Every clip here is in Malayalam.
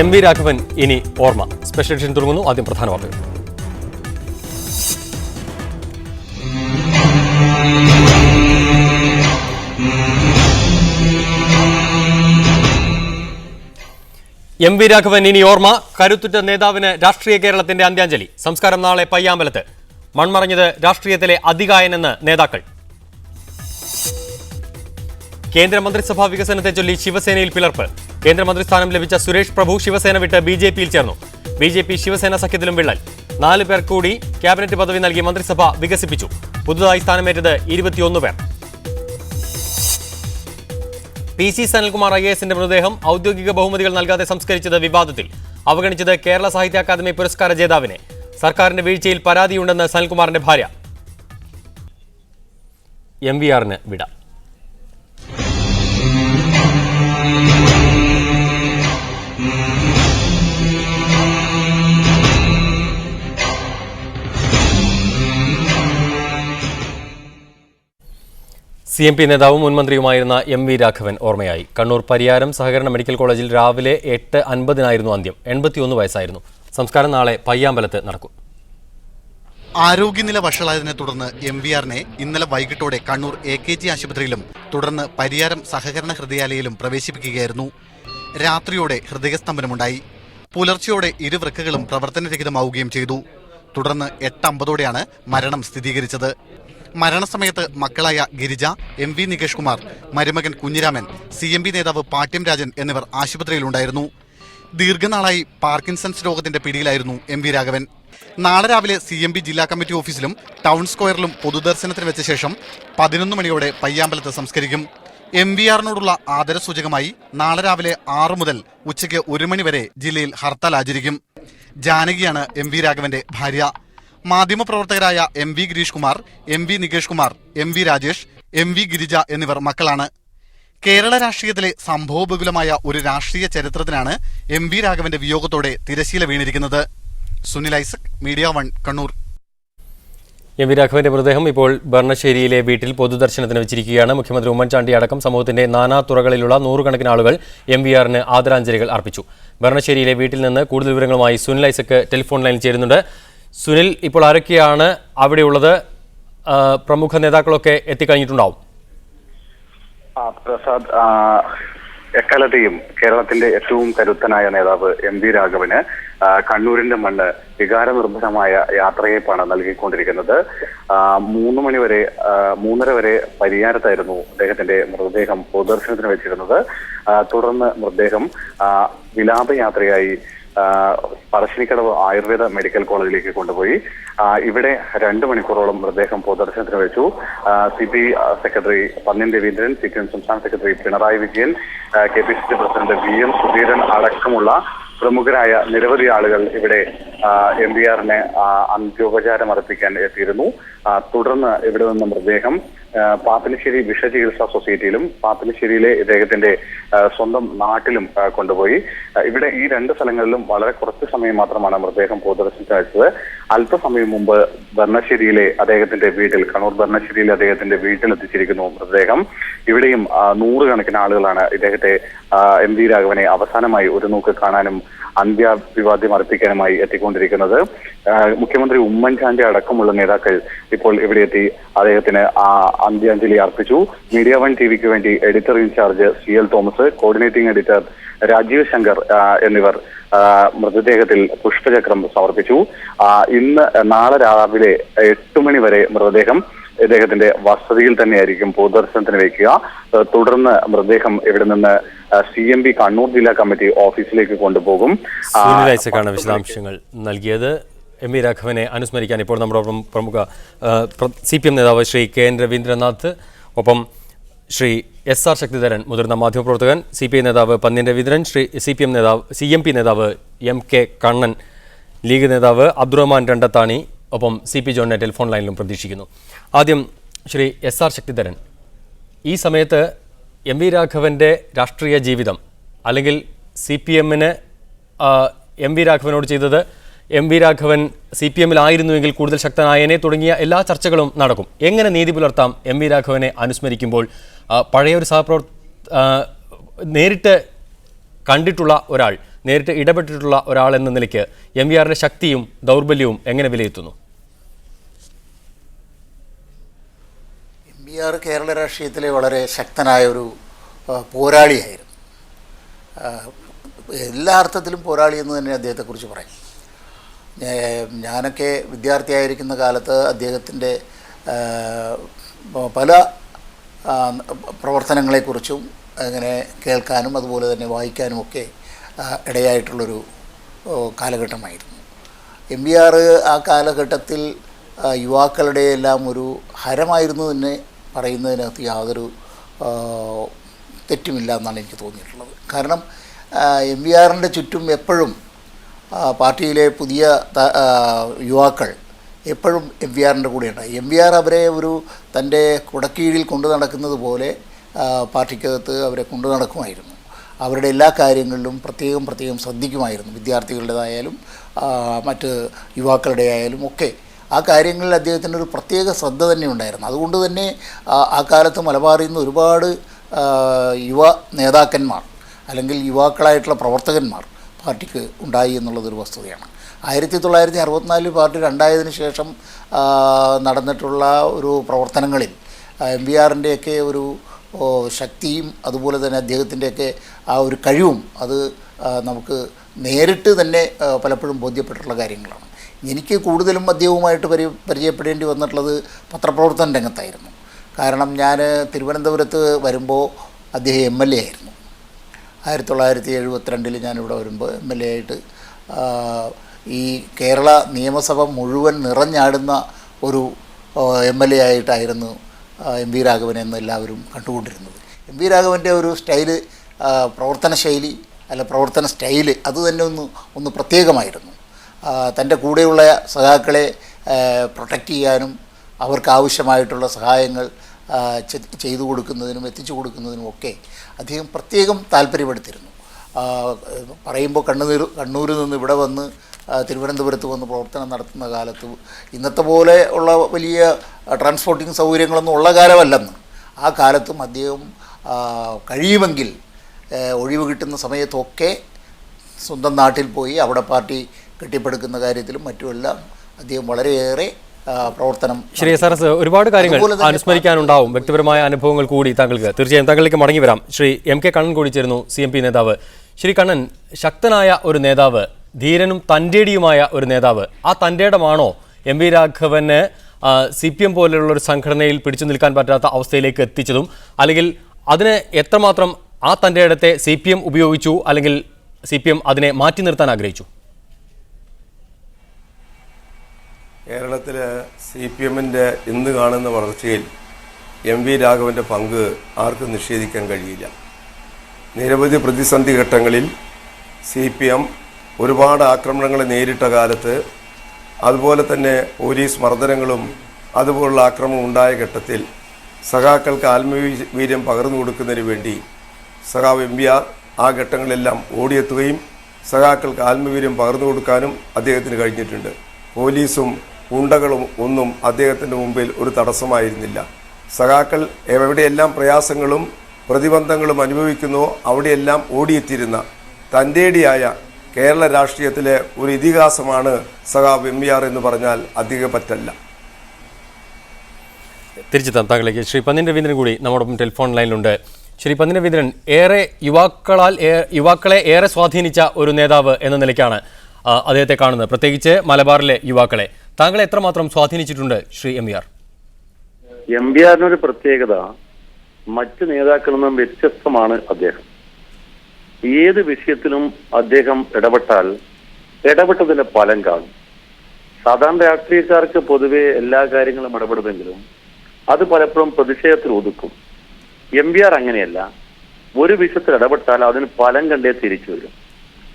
എം.വി. രാഘവൻ ഇനി ഓർമ്മ. സ്പെഷ്യൽ എഡിഷൻ തുടങ്ങുന്നു. ആദ്യം പ്രധാന വാർത്തകൾ. എം.വി. രാഘവൻ ഇനി ഓർമ്മ. കരുത്തുറ്റ നേതാവിന് രാഷ്ട്രീയ കേരളത്തിന്റെ അന്ത്യാഞ്ജലി. സംസ്കാരം നാളെ പയ്യാമ്പലത്ത്. മൺമറഞ്ഞത് രാഷ്ട്രീയത്തിലെ അതികായനെന്ന് നേതാക്കൾ. കേന്ദ്രമന്ത്രിസഭാ വികസനത്തെ ചൊല്ലി ശിവസേനയിൽ പിളർപ്പ്. കേന്ദ്രമന്ത്രിസ്ഥാനം ലഭിച്ച സുരേഷ് പ്രഭു ശിവസേന വിട്ട് ബി.ജെ.പിയിൽ ചേർന്നു. ബി.ജെ.പി ശിവസേന സഖ്യത്തിലും വിള്ളൽ. 4 പേർ കൂടി ക്യാബിനറ്റ് പദവി നൽകി മന്ത്രിസഭ വികസിപ്പിച്ചു. പുതുതായി സ്ഥാനമേറ്റത് 21 പേർ. പി.സി. സനൽകുമാർ IAS-ന്റെ മൃതദേഹം ഔദ്യോഗിക ബഹുമതികൾ നൽകാതെ സംസ്കരിച്ചത് വിവാദത്തിൽ. അവഗണിച്ചത് കേരള സാഹിത്യ അക്കാദമി പുരസ്കാര ജേതാവിനെ. സർക്കാരിന്റെ വീഴ്ചയിൽ പരാതിയുണ്ടെന്ന് സനൽകുമാറിന്റെ ഭാര്യ. MVR-ന് വിട. CMP നേതാവും മുൻമന്ത്രിയുമായിരുന്ന എം.വി. രാഘവൻ ഓർമ്മയായി. കണ്ണൂർ പരിയാരം സഹകരണ മെഡിക്കൽ കോളേജിൽ രാവിലെ 8:50-നായിരുന്നു അന്ത്യം. 81 വയസ്സായിരുന്നു. സംസ്കാരം നാളെ പയ്യാമ്പലത്ത് നടക്കും. ആരോഗ്യനില വഷളായതിനെ തുടർന്ന് MVR-നെ ഇന്നലെ വൈകിട്ടോടെ കണ്ണൂർ AKG ആശുപത്രിയിലും തുടർന്ന് പരിയാരം സഹകരണ ഹൃദയാലയയിലും പ്രവേശിപ്പിക്കുകയായിരുന്നു. രാത്രിയോടെ ഹൃദയസ്തംഭനമുണ്ടായി. പുലർച്ചെയോടെ ഇരുവൃക്കകളും പ്രവർത്തനരഹിതമാവുകയും ചെയ്തു. തുടർന്ന് 8:50-ഓടെയാണ് മരണം സ്ഥിരീകരിച്ചത്. മരണസമയത്ത് മക്കളായ ഗിരിജ, MV നികേഷ് കുമാർ, മരുമകൻ കുഞ്ഞിരാമൻ, CMP നേതാവ് പാട്യം രാജൻ എന്നിവർ ആശുപത്രിയിലുണ്ടായിരുന്നു. ദീർഘനാളായി പാർക്കിൻസൺസ് രോഗത്തിന്റെ പിടിയിലായിരുന്നു MV രാഘവൻ. നാളെ രാവിലെ CMP ജില്ലാ കമ്മിറ്റി ഓഫീസിലും ടൗൺ സ്ക്വയറിലും പൊതുദർശനത്തിന് വെച്ച ശേഷം 11 മണിയോടെ പയ്യാമ്പലത്ത് സംസ്കരിക്കും. MVR-നോടുള്ള ആദരസൂചകമായി നാളെ രാവിലെ 6 മുതൽ ഉച്ചയ്ക്ക് 1 മണി വരെ ജില്ലയിൽ ഹർത്താൽ ആചരിക്കും. ജാനകിയാണ് MV രാഘവന്റെ ഭാര്യ. മാധ്യമപ്രവർത്തകരായ MV Girish Kumar, MV Nikesh Kumar, MV Rajesh, MV Girija എന്നിവർ മക്കളാണ്. കേരള രാഷ്ട്രീയത്തിലെ സംഭവബഹുലമായ ഒരു രാഷ്ട്രീയ ചരിത്രത്തിനാണ് MV രാഘവന്റെ വിയോഗത്തോടെ തിരശീല വീണിരിക്കുന്നത്. സുനിൽ ഐസക്, മീഡിയ 1, കണ്ണൂർ. എം.വി. രാഘവന്റെ മൃതദേഹം ഇപ്പോൾ ബർണശ്ശേരിയിലെ വീട്ടിൽ പൊതുദർശനത്തിന് വെച്ചിരിക്കുകയാണ്. മുഖ്യമന്ത്രി ഉമ്മൻചാണ്ടി അടക്കം സമൂഹത്തിന്റെ നാനാതുറകളിലുള്ള 100 കണക്കിന് ആളുകൾ MVR-ന് ആദരാഞ്ജലികൾ അർപ്പിച്ചു. ബർണശ്ശേരിയിലെ വീട്ടിൽ നിന്ന് കൂടുതൽ വിവരങ്ങളുമായി സുനിൽ ഐസക് ടെലിഫോൺ ലൈനിൽ ചേരുന്നുണ്ട്. സുനിൽ, ഇപ്പോൾ ആരൊക്കെയാണ് അവിടെയുള്ളത്? പ്രമുഖ നേതാക്കളൊക്കെ എത്തിക്കഴിഞ്ഞിട്ടുണ്ടാവും. പ്രസാദ്, എക്കാലത്തെയും കേരളത്തിന്റെ ഏറ്റവും കരുത്തനായ നേതാവ് MV രാഘവന് കണ്ണൂരിന്റെ മണ്ണ് വികാരനിർഭരമായ യാത്രയയപ്പാണ് നൽകിക്കൊണ്ടിരിക്കുന്നത്. 3:30 വരെ പരിയാരത്തായിരുന്നു അദ്ദേഹത്തിന്റെ മൃതദേഹം പൊതുദർശനത്തിന് വെച്ചിരുന്നത്. തുടർന്ന് മൃതദേഹം വിലാപയാത്രയായി പറശ്ശിനിക്കടവ് ആയുർവേദ മെഡിക്കൽ കോളേജിലേക്ക് കൊണ്ടുപോയി. ഇവിടെ 2 മണിക്കൂറോളം മൃതദേഹം പൊതുദർശനത്തിന് വെച്ചു. CPI secretary Pannyan Raveendran, CPM സംസ്ഥാന secretary Pinarayi Vijayan, KPCC president VM Sudheeran അടക്കമുള്ള പ്രമുഖരായ നിരവധി ആളുകൾ ഇവിടെ MVR-നെ അന്ത്യോപചാരം അർപ്പിക്കാൻ എത്തിയിരുന്നു. തുടർന്ന് ഇവിടെ നിന്ന് മൃതദേഹം പാപ്പിനിശ്ശേരി വിഷചികിത്സാ സൊസൈറ്റിയിലും പാപ്പിനിശ്ശേരിയിലെ ഇദ്ദേഹത്തിന്റെ സ്വന്തം നാട്ടിലും കൊണ്ടുപോയി. ഇവിടെ ഈ 2 സ്ഥലങ്ങളിലും വളരെ കുറച്ച് സമയം മാത്രമാണ് മൃതദേഹം പൊതുദർശനത്തിന് വെച്ചത്. അല്പസമയം മുമ്പ് ബർണശ്ശേരിയിലെ അദ്ദേഹത്തിന്റെ വീട്ടിൽ, കണ്ണൂർ ബർണശ്ശേരിയിലെ അദ്ദേഹത്തിന്റെ വീട്ടിലെത്തിച്ചിരിക്കുന്നു മൃതദേഹം. ഇവിടെയും 100 കണക്കിന് ആളുകളാണ് ഇദ്ദേഹത്തെ MV രാഘവനെ അവസാനമായി ഒരു നോക്ക് കാണാനും അന്ത്യാഭിവാദ്യം അർപ്പിക്കാനുമായി എത്തിക്കൊണ്ടിരിക്കുന്നത്. മുഖ്യമന്ത്രി ഉമ്മൻചാണ്ടി അടക്കമുള്ള നേതാക്കൾ ഇപ്പോൾ ഇവിടെ എത്തി അദ്ദേഹത്തിന് അന്ത്യാഞ്ജലി അർപ്പിച്ചു. മീഡിയ 1 TV-ക്ക് വേണ്ടി editor in charge CL Thomas, coordinating editor Rajeev Shankar എന്നിവർ മൃതദേഹത്തിൽ പുഷ്പചക്രം സമർപ്പിച്ചു. നാളെ രാവിലെ 8 മണി വരെ മൃതദേഹം ഇദ്ദേഹത്തിന്റെ വസതിയിൽ തന്നെയായിരിക്കും പൊതുദർശനത്തിന് വയ്ക്കുക. തുടർന്ന് മൃതദേഹം ഇവിടെ നിന്ന് CMP കണ്ണൂർ ജില്ലാ കമ്മിറ്റി ഓഫീസിലേക്ക് കൊണ്ടുപോകും. വിശദാംശങ്ങൾ നൽകിയത്. എം.വി. രാഘവനെ അനുസ്മരിക്കാൻ ഇപ്പോൾ നമ്മുടെ പ്രമുഖ CPM നേതാവ് ശ്രീ KN രവീന്ദ്രനാഥ്, ഒപ്പം ശ്രീ SR ശക്തിധരൻ, മുതിർന്ന മാധ്യമപ്രവർത്തകൻ, CPI നേതാവ് പന്ന്യൻ രവീന്ദ്രൻ, CMP നേതാവ് MK കണ്ണൻ, ലീഗ് നേതാവ് അബ്ദുറഹ്മാൻ രണ്ടത്താണി, ഒപ്പം CP ജോണിനെ ടെലിഫോൺ ലൈനിലും പ്രതീക്ഷിക്കുന്നു. ആദ്യം ശ്രീ SR ശക്തിധരൻ, ഈ സമയത്ത് എം.വി. രാഘവൻ്റെ രാഷ്ട്രീയ ജീവിതം അല്ലെങ്കിൽ CPM-ന് എം.വി. രാഘവനോട് ചെയ്തത്, എം.വി. രാഘവൻ CPM-ലായിരുന്നുവെങ്കിൽ കൂടുതൽ ശക്തനായനെ തുടങ്ങിയ എല്ലാ ചർച്ചകളും നടക്കും. എങ്ങനെ നീതി പുലർത്താം എം.വി. രാഘവനെ അനുസ്മരിക്കുമ്പോൾ? പഴയ ഒരു നേരിട്ട് കണ്ടിട്ടുള്ള ഒരാൾ നേരിട്ട് ഇടപെട്ടിട്ടുള്ള ഒരാൾ എന്ന നിലയ്ക്ക് MVRന്റെ ശക്തിയും ദൗർബല്യവും എങ്ങനെ വിലയിരുത്തുന്നു? MVR കേരള രാഷ്ട്രീയത്തിലെ വളരെ ശക്തനായ ഒരു പോരാളിയായിരുന്നു. എല്ലാ അർത്ഥത്തിലും പോരാളി എന്ന് തന്നെ അദ്ദേഹത്തെക്കുറിച്ച് പറയും. ഞാനൊക്കെ വിദ്യാർത്ഥിയായിരിക്കുന്ന കാലത്ത് അദ്ദേഹത്തിൻ്റെ പല പ്രവർത്തനങ്ങളെക്കുറിച്ചും അങ്ങനെ കേൾക്കാനും അതുപോലെ തന്നെ വായിക്കാനുമൊക്കെ ഇടയായിട്ടുള്ളൊരു കാലഘട്ടമായിരുന്നു. MVR ആ കാലഘട്ടത്തിൽ യുവാക്കളുടെ എല്ലാം ഒരു ഹരമായിരുന്നു തന്നെ പറയുന്നതിനകത്ത് യാതൊരു തെറ്റുമില്ല എന്നാണ് എനിക്ക് തോന്നിയിട്ടുള്ളത്. കാരണം MVRന്റെ ചുറ്റും എപ്പോഴും പാർട്ടിയിലെ പുതിയ യുവാക്കൾ എപ്പോഴും MVRന്റെ കൂടെ ഉണ്ടായി. MVR അവരെ ഒരു തൻ്റെ കുടക്കീഴിൽ കൊണ്ടു നടക്കുന്നത് പോലെ പാർട്ടിക്കകത്ത് അവരെ കൊണ്ടു നടക്കുമായിരുന്നു. അവരുടെ എല്ലാ കാര്യങ്ങളിലും പ്രത്യേകം ശ്രദ്ധിക്കുമായിരുന്നു. വിദ്യാർത്ഥികളുടേതായാലും മറ്റ് യുവാക്കളുടെ ആയാലും ഒക്കെ ആ കാര്യങ്ങളിൽ അദ്ദേഹത്തിൻ്റെ ഒരു പ്രത്യേക ശ്രദ്ധ തന്നെ ഉണ്ടായിരുന്നു. അതുകൊണ്ട് തന്നെ ആ കാലത്ത് മലബാറിൽ നിന്ന് ഒരുപാട് യുവ നേതാക്കന്മാർ അല്ലെങ്കിൽ യുവാക്കളായിട്ടുള്ള പ്രവർത്തകന്മാർ പാർട്ടിക്ക് ഉണ്ടായി എന്നുള്ളതൊരു വസ്തുതയാണ്. 1964 പാർട്ടി രണ്ടായതിനു ശേഷം നടന്നിട്ടുള്ള ഒരു പ്രവർത്തനങ്ങളിൽ MVRൻ്റെയൊക്കെ ഒരു ശക്തിയും അതുപോലെ തന്നെ അദ്ദേഹത്തിൻ്റെയൊക്കെ ആ ഒരു കഴിവും അത് നമുക്ക് നേരിട്ട് തന്നെ പലപ്പോഴും ബോധ്യപ്പെട്ടിട്ടുള്ള കാര്യങ്ങളാണ്. എനിക്ക് കൂടുതലും അദ്ദേഹവുമായിട്ട് പരിചയപ്പെടേണ്ടി വന്നിട്ടുള്ളത് പത്രപ്രവർത്തന രംഗത്തായിരുന്നു. കാരണം ഞാൻ തിരുവനന്തപുരത്ത് വരുമ്പോൾ അദ്ദേഹം MLA ആയിരുന്നു. 1972 ഞാനിവിടെ വരുമ്പോൾ MLA ആയിട്ട് ഈ കേരള നിയമസഭ മുഴുവൻ നിറഞ്ഞാടുന്ന ഒരു MLA ആയിട്ടായിരുന്നു MV രാഘവൻ എന്ന് എല്ലാവരും കണ്ടുകൊണ്ടിരുന്നത്. MV രാഘവൻ്റെ ഒരു സ്റ്റൈല്, പ്രവർത്തന ശൈലി പ്രവർത്തന സ്റ്റൈല് അത് തന്നെ ഒന്ന് പ്രത്യേകമായിരുന്നു. തൻ്റെ കൂടെയുള്ള സഖാക്കളെ പ്രൊട്ടക്റ്റ് ചെയ്യാനും അവർക്ക് ആവശ്യമായിട്ടുള്ള സഹായങ്ങൾ ചെയ്തു കൊടുക്കുന്നതിനും എത്തിച്ചു കൊടുക്കുന്നതിനും ഒക്കെ അദ്ദേഹം പ്രത്യേകം താല്പര്യപ്പെടുത്തിയിരുന്നു. പറയുമ്പോൾ കണ്ണൂരിൽ നിന്ന് ഇവിടെ വന്ന് തിരുവനന്തപുരത്ത് വന്ന് പ്രവർത്തനം നടത്തുന്ന കാലത്ത് ഇന്നത്തെ പോലെ ഉള്ള വലിയ ട്രാൻസ്പോർട്ടിങ് സൗകര്യങ്ങളൊന്നും ഉള്ള കാലമല്ലെന്ന്. ആ കാലത്തും അദ്ദേഹം കഴിയുമെങ്കിൽ ഒഴിവ് കിട്ടുന്ന സമയത്തൊക്കെ സ്വന്തം നാട്ടിൽ പോയി അവിടെ പാർട്ടി കെട്ടിപ്പടുക്കുന്ന കാര്യത്തിലും മറ്റുമെല്ലാം അദ്ദേഹം വളരെയേറെ പ്രവർത്തനം. ശരി SRS, ഒരുപാട് കാര്യങ്ങൾ അനുസ്മരിക്കാനുണ്ടാവും. വ്യക്തിപരമായ അനുഭവങ്ങൾ കൂടി താങ്കൾക്ക് തീർച്ചയായും താങ്കളിലേക്ക് മടങ്ങി വരാം. ശ്രീ MK കണ്ണൻ കൂടി ചേരുന്നു, CMP നേതാവ്. ശ്രീ കണ്ണൻ, ശക്തനായ ഒരു നേതാവ്, ധീരനും തൻ്റേടിയുമായ ഒരു നേതാവ്, ആ തൻ്റേടമാണോ MV രാഘവന് CPM പോലെയുള്ള ഒരു സംഘടനയിൽ പിടിച്ചു നിൽക്കാൻ പറ്റാത്ത അവസ്ഥയിലേക്ക് എത്തിച്ചതും, അല്ലെങ്കിൽ അതിന് എത്രമാത്രം ആ തൻ്റേടത്തെ CPM ഉപയോഗിച്ചു, അല്ലെങ്കിൽ CPM അതിനെ മാറ്റി നിർത്താൻ ആഗ്രഹിച്ചു? കേരളത്തിലെ CPMൻ്റെ ഇന്ന് കാണുന്ന വളർച്ചയിൽ MV രാഘവൻ്റെ പങ്ക് ആർക്കും നിഷേധിക്കാൻ കഴിയില്ല. നിരവധി പ്രതിസന്ധി ഘട്ടങ്ങളിൽ CPM ഒരുപാട് ആക്രമണങ്ങൾ നേരിട്ട കാലത്ത്, അതുപോലെ തന്നെ പോലീസ് മർദ്ദനങ്ങളും അതുപോലുള്ള ആക്രമണം ഉണ്ടായ ഘട്ടത്തിൽ സഖാക്കൾക്ക് ആത്മവീര്യം പകർന്നു കൊടുക്കുന്നതിന് വേണ്ടി സഖാവ് MVR ആ ഘട്ടങ്ങളെല്ലാം ഓടിയെത്തുകയും സഖാക്കൾക്ക് ആത്മവീര്യം പകർന്നു കൊടുക്കാനും അദ്ദേഹത്തിന് കഴിഞ്ഞിട്ടുണ്ട്. പോലീസും ഗുണ്ടകളും ഒന്നും അദ്ദേഹത്തിൻ്റെ മുമ്പിൽ ഒരു തടസ്സമായിരുന്നില്ല. സഖാക്കൾ എവിടെയെല്ലാം പ്രയാസങ്ങളും പ്രതിബന്ധങ്ങളും അനുഭവിക്കുന്നുവോ അവിടെയെല്ലാം ഓടിയെത്തിയിരുന്ന തൻ്റേടിയായ കേരള രാഷ്ട്രീയത്തിലെ ഒരു ഇതിഹാസമാണ് സഖാവ് MVR എന്ന് പറഞ്ഞാൽ അധികപറ്റല്ല. തിരിച്ചെത്താം താങ്കളിലേക്ക്. ശ്രീ പന്ന്യൻ രവീന്ദ്രൻ കൂടി നമ്മോടൊപ്പം ടെലിഫോൺ ലൈനിലുണ്ട്. ശ്രീ പന്ന്യൻ രവീന്ദ്രൻ, യുവാക്കളെ ഏറെ സ്വാധീനിച്ച ഒരു നേതാവ് എന്ന നിലയ്ക്കാണ് അദ്ദേഹത്തെ കാണുന്നത്, പ്രത്യേകിച്ച് മലബാറിലെ യുവാക്കളെ. താങ്കളെ എത്രമാത്രം സ്വാധീനിച്ചിട്ടുണ്ട് ശ്രീ MVR? MVRനൊരു പ്രത്യേകത, മറ്റ് നേതാക്കളിൽ നിന്നും വ്യത്യസ്തമാണ് അദ്ദേഹം. ഏത് വിഷയത്തിലും അദ്ദേഹം ഇടപെട്ടതിന്റെ ഫലം കാണും. സാധാരണ രാഷ്ട്രീയക്കാർക്ക് പൊതുവെ എല്ലാ കാര്യങ്ങളും ഇടപെടുമെങ്കിലും അത് പലപ്പോഴും പ്രതിഷേധത്തിൽ ഒതുക്കും. MVR അങ്ങനെയല്ല. ഒരു വിഷയത്തിൽ ഇടപെട്ടാൽ അതിന് ഫലം കണ്ടേ തിരിച്ചു വരും.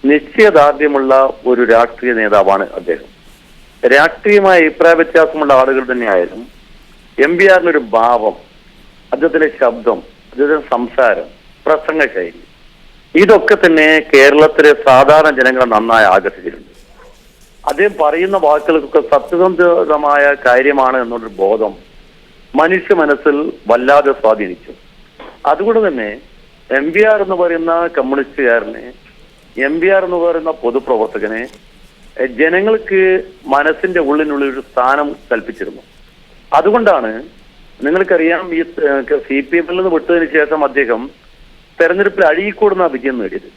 നിശ്ചയദാർഢ്യമുള്ള ഒരു രാഷ്ട്രീയ നേതാവാണ് അദ്ദേഹം. രാഷ്ട്രീയമായ അഭിപ്രായ വ്യത്യാസമുള്ള ആളുകൾ തന്നെയായാലും MVRനൊരു ഭാവം, അദ്ദേഹത്തിന്റെ ശബ്ദം, അദ്ദേഹത്തിന്റെ സംസാരം, പ്രസംഗ ശൈലി, ഇതൊക്കെ തന്നെ കേരളത്തിലെ സാധാരണ ജനങ്ങളെ നന്നായി ആകർഷിച്ചിട്ടുണ്ട്. അദ്ദേഹം പറയുന്ന വാക്കുകൾക്കൊക്കെ സത്യസന്ധമായ കാര്യമാണ് എന്നുള്ളൊരു ബോധം മനുഷ്യ മനസ്സിൽ വല്ലാതെ സ്വാധീനിച്ചു. അതുകൊണ്ട് തന്നെ MVR എന്ന് പറയുന്ന കമ്മ്യൂണിസ്റ്റുകാരനെ MVR എന്ന് പറയുന്ന പൊതുപ്രവർത്തകനെ ജനങ്ങൾക്ക് മനസ്സിന്റെ ഉള്ളിനുള്ളിൽ ഒരു സ്ഥാനം കൽപ്പിച്ചിരുന്നു. അതുകൊണ്ടാണ് നിങ്ങൾക്കറിയാം ഈ CPM നിന്ന് വിട്ടതിന് ശേഷം അദ്ദേഹം തെരഞ്ഞെടുപ്പിൽ അഴീക്കോട് നിന്നാണ് വിജയം നേടിയത്.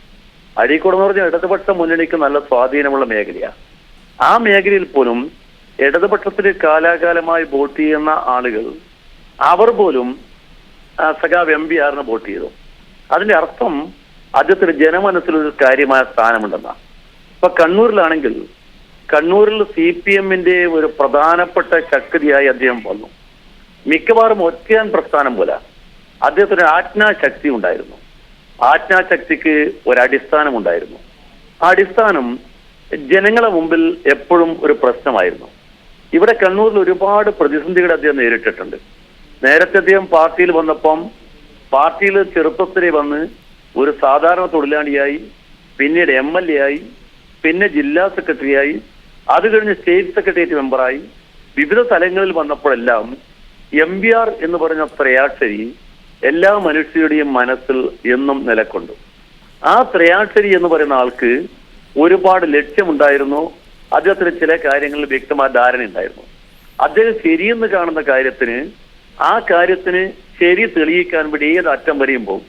അഴീക്കോട് എന്ന് പറഞ്ഞാൽ ഇടതുപക്ഷ മുന്നണിക്ക് നല്ല സ്വാധീനമുള്ള മേഖലയാണ്. ആ മേഖലയിൽ പോലും ഇടതുപക്ഷത്തിന് കാലാകാലമായി വോട്ട് ചെയ്യുന്ന ആളുകൾ അവർ പോലും സഖാവ് MVRന് വോട്ട് ചെയ്തു. അതിന്റെ അർത്ഥം അദ്ദേഹത്തിന് ജനമനസ്സിലൊരു കാര്യമായ സ്ഥാനമുണ്ടെന്നാണ്. ഇപ്പൊ കണ്ണൂരിലാണെങ്കിൽ കണ്ണൂരിൽ CPMന്റെ ഒരു പ്രധാനപ്പെട്ട ശക്തിയായി അദ്ദേഹം വന്നു. മിക്കവാറും ഒറ്റയാൻ പ്രസ്ഥാനം പോലെ അദ്ദേഹത്തിന് ആജ്ഞാശക്തി ഉണ്ടായിരുന്നു. ആജ്ഞാശക്തിക്ക് ഒരടിസ്ഥാനം ഉണ്ടായിരുന്നു. ആ അടിസ്ഥാനം ജനങ്ങളെ മുമ്പിൽ എപ്പോഴും ഒരു പ്രശ്നമായിരുന്നു. ഇവിടെ കണ്ണൂരിൽ ഒരുപാട് പ്രതിസന്ധികൾ അദ്ദേഹം നേരിട്ടിട്ടുണ്ട്. നേരത്തെ അദ്ദേഹം പാർട്ടിയിൽ വന്നപ്പം പാർട്ടിയിൽ ചെറുപ്പത്തിലെ വന്ന് ഒരു സാധാരണ തൊഴിലാളിയായി, പിന്നീട് MLA ആയി, പിന്നെ ജില്ലാ സെക്രട്ടറിയായി, അത് കഴിഞ്ഞ് സ്റ്റേറ്റ് സെക്രട്ടേറിയറ്റ് മെമ്പറായി, വിവിധ സ്ഥലങ്ങളിൽ വന്നപ്പോഴെല്ലാം MVR എന്ന് പറഞ്ഞ ത്രയാക്ഷരി എല്ലാ മനുഷ്യരുടെയും മനസ്സിൽ എന്നും നിലകൊണ്ടു. ആ ത്രയാക്ഷരി എന്ന് പറയുന്ന ആൾക്ക് ഒരുപാട് ലക്ഷ്യമുണ്ടായിരുന്നു. അദ്ദേഹത്തിന് ചില കാര്യങ്ങളിൽ വ്യക്തമായ ധാരണ ഉണ്ടായിരുന്നു. അദ്ദേഹം ശരിയെന്ന് കാണുന്ന കാര്യത്തിന് ആ കാര്യത്തിന് ശരി തെളിയിക്കാൻ വേണ്ടി ഏത് അറ്റം വരെയും പോകും.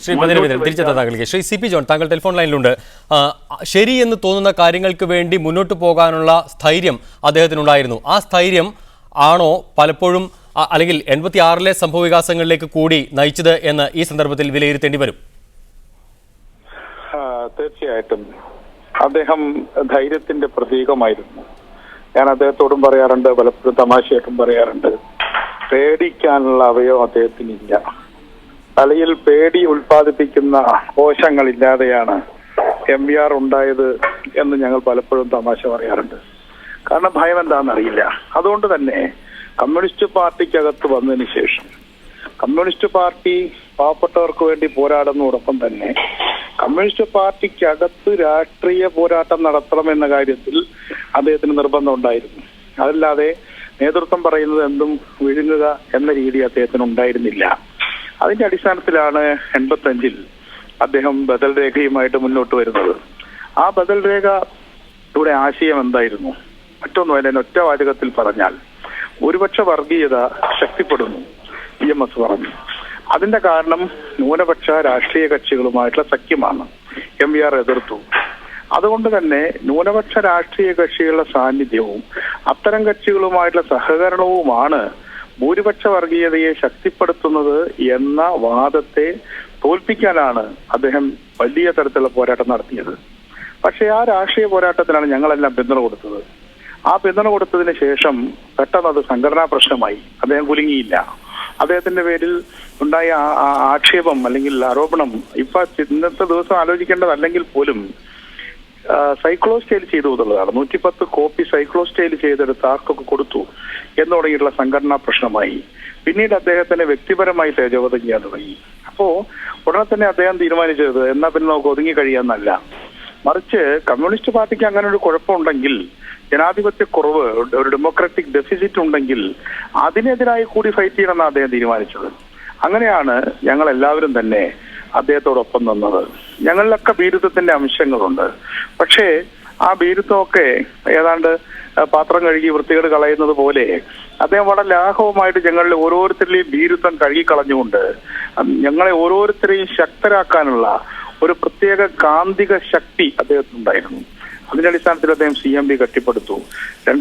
ശ്രീ മധുരവീന്ദ്രൻ തിരിച്ചെത്താൻ താങ്കൾക്ക്. ശ്രീ CP ജോൺ, താങ്കൾ ടെലിഫോൺ ലൈനിലുണ്ട്. ശരി എന്ന് തോന്നുന്ന കാര്യങ്ങൾക്ക് വേണ്ടി മുന്നോട്ട് പോകാനുള്ള സ്ഥൈര്യം അദ്ദേഹത്തിനുണ്ടായിരുന്നു. ആ സ്ഥൈര്യം ആണോ പലപ്പോഴും അല്ലെങ്കിൽ 86-ലെ സംഭവ വികാസങ്ങളിലേക്ക് കൂടി നയിച്ചത് എന്ന് ഈ സന്ദർഭത്തിൽ വിലയിരുത്തേണ്ടി വരും? തീർച്ചയായിട്ടും അദ്ദേഹം ധൈര്യത്തിന്റെ പ്രതീകമായിരുന്നു. ഞാൻ അദ്ദേഹത്തോടും പറയാറുണ്ട്, പലപ്പോഴും തമാശയായിട്ടും പറയാറുണ്ട്, പേടിക്കാനുള്ള അവയവം അദ്ദേഹത്തിനില്ല. തലയിൽ പേടി ഉൽപ്പാദിപ്പിക്കുന്ന കോശങ്ങളില്ലാതെയാണ് MVR ഉണ്ടായത് എന്ന് ഞങ്ങൾ പലപ്പോഴും തമാശ പറയാറുണ്ട്. കാരണം ഭയം എന്താണെന്നറിയില്ല. അതുകൊണ്ട് തന്നെ കമ്മ്യൂണിസ്റ്റ് പാർട്ടിക്കകത്ത് വന്നതിന് ശേഷം കമ്മ്യൂണിസ്റ്റ് പാർട്ടി പാവപ്പെട്ടവർക്ക് വേണ്ടി പോരാടുന്നതോടൊപ്പം തന്നെ കമ്മ്യൂണിസ്റ്റ് പാർട്ടിക്കകത്ത് രാഷ്ട്രീയ പോരാട്ടം നടത്തണമെന്ന കാര്യത്തിൽ അദ്ദേഹത്തിന് നിർബന്ധം ഉണ്ടായിരുന്നു. അതല്ലാതെ നേതൃത്വം പറയുന്നത് എന്തും വിഴുങ്ങുക എന്ന രീതി അദ്ദേഹത്തിന് ഉണ്ടായിരുന്നില്ല. അതിന്റെ അടിസ്ഥാനത്തിലാണ് 85-ൽ അദ്ദേഹം ബദൽ രേഖയുമായിട്ട് മുന്നോട്ട് വരുന്നത്. ആ ബദൽ രേഖയുടെ ആശയം എന്തായിരുന്നു? മറ്റൊന്നും ഒറ്റ വാചകത്തിൽ പറഞ്ഞാൽ ഭൂരിപക്ഷ വർഗീയത ശക്തിപ്പെടുന്നു EMS പറഞ്ഞു. അതിന്റെ കാരണം ന്യൂനപക്ഷ രാഷ്ട്രീയ കക്ഷികളുമായിട്ടുള്ള സഖ്യമാണ്. MVR എതിർത്തു. അതുകൊണ്ട് തന്നെ ന്യൂനപക്ഷ രാഷ്ട്രീയ കക്ഷികളുടെ സാന്നിധ്യവും അത്തരം കക്ഷികളുമായിട്ടുള്ള സഹകരണവുമാണ് ഭൂരിപക്ഷ വർഗീയതയെ ശക്തിപ്പെടുത്തുന്നത് എന്ന വാദത്തെ തോൽപ്പിക്കാനാണ് അദ്ദേഹം വലിയ തരത്തിലുള്ള പോരാട്ടം നടത്തിയത്. പക്ഷെ ആ രാഷ്ട്രീയ പോരാട്ടത്തിനാണ് ഞങ്ങളെല്ലാം പിന്തുണ കൊടുത്തത്. ആ പിന്തുണ കൊടുത്തതിന് ശേഷം പെട്ടെന്ന് അത് സംഘടനാ പ്രശ്നമായി. അദ്ദേഹം കുലുങ്ങിയില്ല. അദ്ദേഹത്തിന്റെ പേരിൽ ഉണ്ടായ ആക്ഷേപം അല്ലെങ്കിൽ ആരോപണം ഇന്നത്തെ ദിവസം ആലോചിക്കേണ്ടതല്ലെങ്കിൽ പോലും സൈക്ലോ സ്റ്റൈൽ ചെയ്തു എന്നുള്ളതാണ്. 110 കോപ്പി സൈക്ലോ സ്റ്റൈൽ ചെയ്തെടുത്ത് ആർക്കൊക്കെ കൊടുത്തു എന്ന് തുടങ്ങിയിട്ടുള്ള സംഘടനാ പ്രശ്നമായി. പിന്നീട് അദ്ദേഹത്തിന് വ്യക്തിപരമായി തേജോവധം ചെയ്യാൻ തുടങ്ങി. അപ്പോ ഉടനെ തന്നെ അദ്ദേഹം തീരുമാനിച്ചത് എന്നാ പിന്നെ നമുക്ക് ഒതുങ്ങി കഴിയാന്നല്ല, മറിച്ച് കമ്മ്യൂണിസ്റ്റ് പാർട്ടിക്ക് അങ്ങനെ ഒരു കുഴപ്പമുണ്ടെങ്കിൽ, ജനാധിപത്യ കുറവ്, ഒരു ഡെമോക്രാറ്റിക് ഡെഫിസിറ്റ് ഉണ്ടെങ്കിൽ അതിനെതിരായി കൂടി ഫൈറ്റ് ചെയ്യണമെന്നാണ് അദ്ദേഹം തീരുമാനിച്ചത്. അങ്ങനെയാണ് ഞങ്ങൾ എല്ലാവരും തന്നെ അദ്ദേഹത്തോടൊപ്പം നിന്നത്. ഞങ്ങളിലൊക്കെ ഭീരുത്വത്തിന്റെ അംശങ്ങളുണ്ട്. പക്ഷേ ആ ഭീരുത്വമൊക്കെ ഏതാണ്ട് പാത്രം കഴുകി വൃത്തികേട് കളയുന്നത് പോലെ അദ്ദേഹം വളരെ ലാഘവമായിട്ട് ഞങ്ങളിൽ ഓരോരുത്തരുടെയും ഭീരുത്വം കഴുകിക്കളഞ്ഞുകൊണ്ട് ഞങ്ങളെ ഓരോരുത്തരെയും ശക്തരാക്കാനുള്ള ഒരു പ്രത്യേക കാന്തിക ശക്തി അദ്ദേഹത്തിനുണ്ടായിരുന്നു. അതിന്റെ അടിസ്ഥാനത്തിൽ അദ്ദേഹം CMB കെട്ടിപ്പടുത്തു.